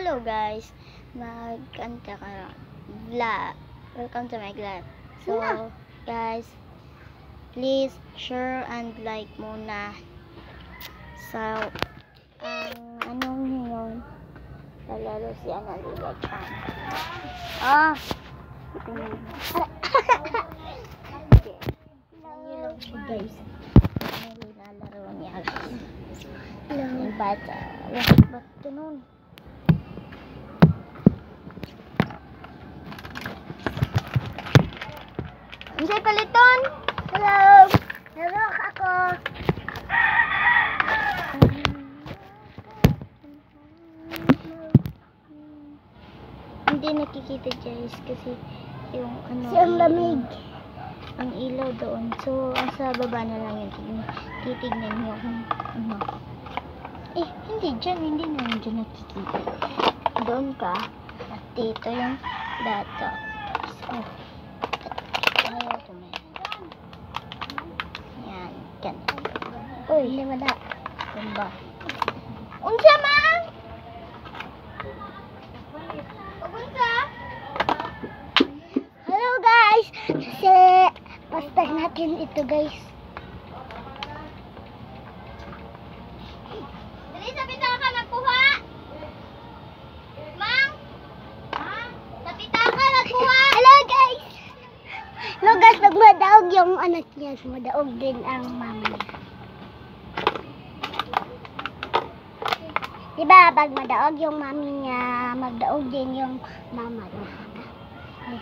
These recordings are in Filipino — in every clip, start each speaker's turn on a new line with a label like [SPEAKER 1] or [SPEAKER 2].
[SPEAKER 1] Hello guys, magkanta ka vlog. Welcome to my vlog. So guys, please share and like muna. So anong yun? Lalaro si Annalila Chan. Lang siya guys. Nilalaro niya guys. Yung bata. Ba't nun? Unsay paliton? Hello! Hello ako! Hindi nakikita guys kasi yung ano,
[SPEAKER 2] Siyang lamig.
[SPEAKER 1] Ang ilaw doon. So, sa baba na lang yung titignan nyo kung ano. Hindi dyan. Hindi na dyan nakikita. Doon ka. At dito yung dato. So, ayaw tumayan. Yan. Ganun. Uy, hindi wala. Yan ba? Unsa man? Unsa?
[SPEAKER 2] Hello guys! Kasi pastas natin ito guys.
[SPEAKER 1] Dali sa pitaka nagkuha. Mang? Sa pitaka nagkuha.
[SPEAKER 2] Hello guys! Hello guys, nagmadaog yung anak niya. Madaog din ang mama niya. Diba pag madaog yung mami niya, magdaog din yung mama niya. Ay,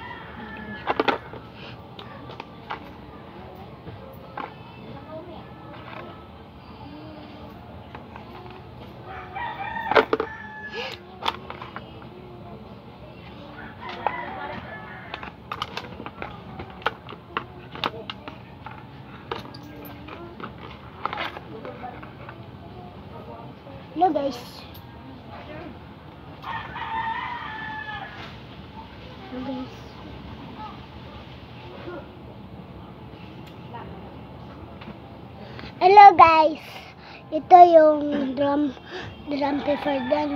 [SPEAKER 2] hello guys. Hello guys. Hello guys. Ito yung drum paper gun.